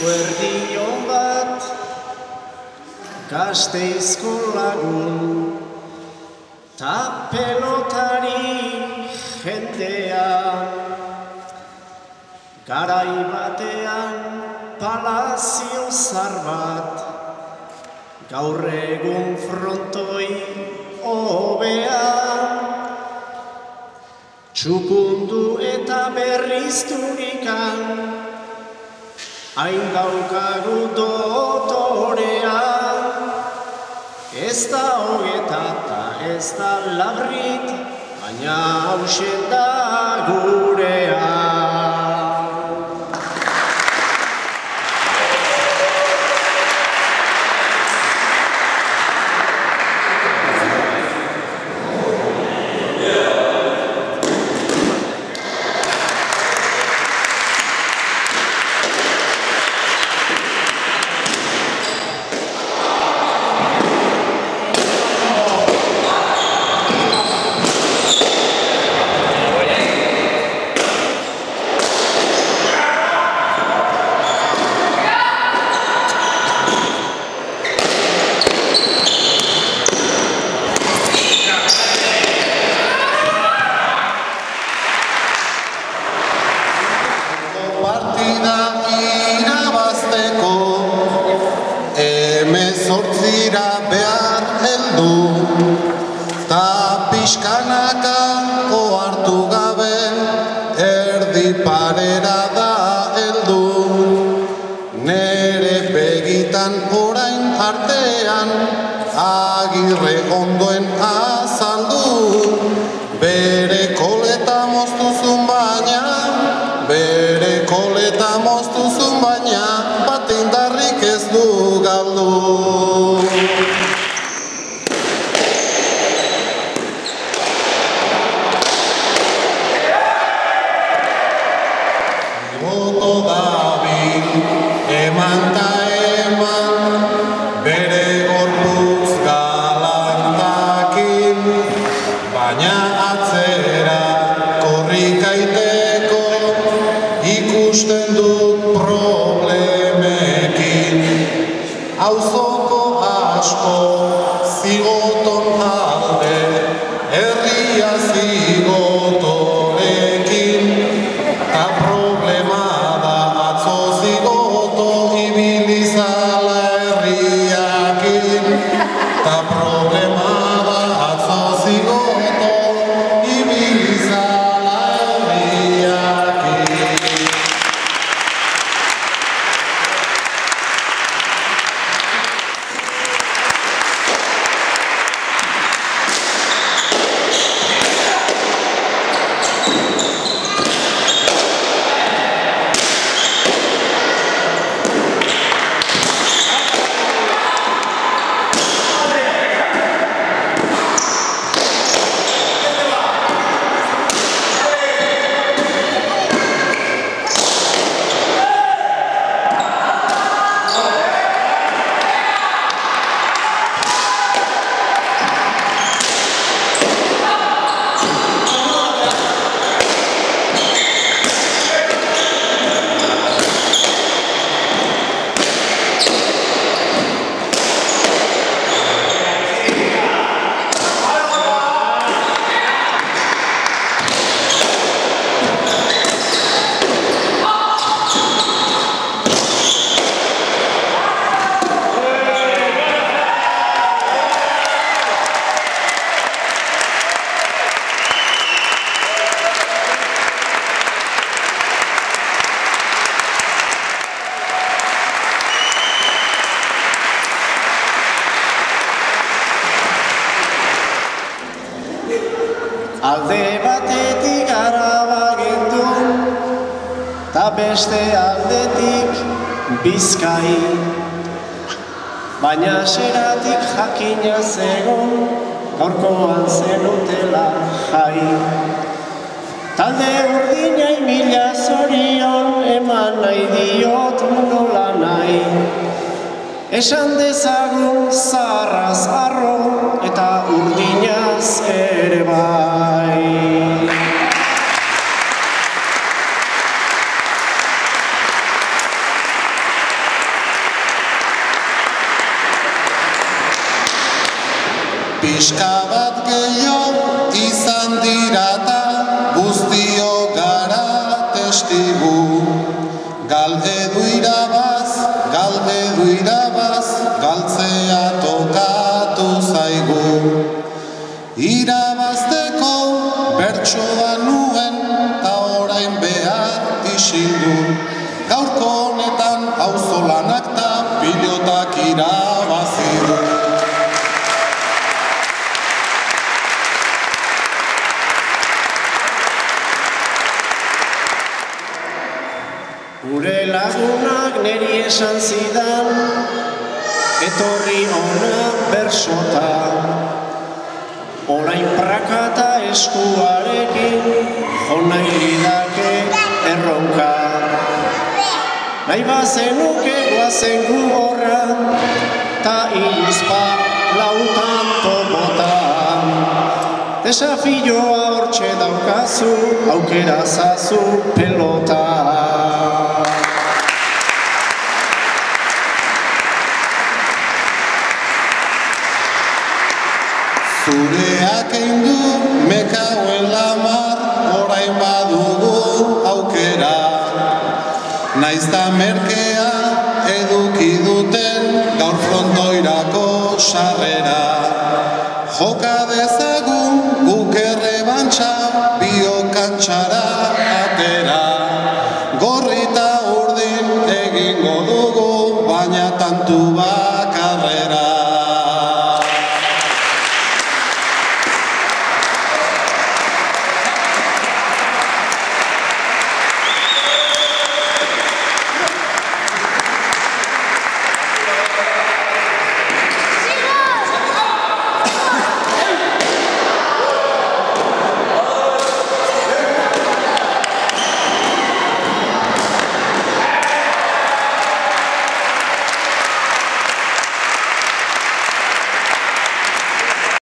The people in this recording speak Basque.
Erdion bat, Gasteizko lagun, ta pelotari jendean, garai batean palazio zar bat, gaur egun frontoi hobean, txukundu eta berrizturikan, hain daukagu dotorean, ez da hogeta eta ez da labrit, baina hausen da gurean. Pixkanaka ohartu gabe erdi parera da heldu, nere begitan orain artean Agirre ondoen azaldu, bere koleta moztuzun baina, bat indarrik ez du galdu. Auzoko asko zigoton alde, herria zigotorekin, ta problema da atzo zigoto ibilizala herriakin, ta problema da atzo zigoto ibilizala herriakin. Alde batetik Araba gendun, ta beste aldetik Bizkai, baina seratik jakina zegon, gaurkoan zenutela jai. Talde urdinai mila zorion, eman nahi diot nola nahi, esan dezagun zaharraz arro eta urdinaz ere bai. Pixka bat gehiago izan dirata, guztio gara testigu. Galde du irabaz, galtzea tokatu zaigu. Irabazteko bertsoa nuen, ta orain behar isildu. Gaurko honetan auzolanak ta pilotak irabazi du. Gure lagunak neri esan zidan, etorri ona bersota. Orain prakata eskuarekin, ona iridake erronka. Nahi bazenuke guazen gu horra, ta iluzpa lautan tobota. Desafioa hortxe daukazu, aukera zazu pelota. Zureak egin du mekauen lamar, orain badugu aukera. Naizta merke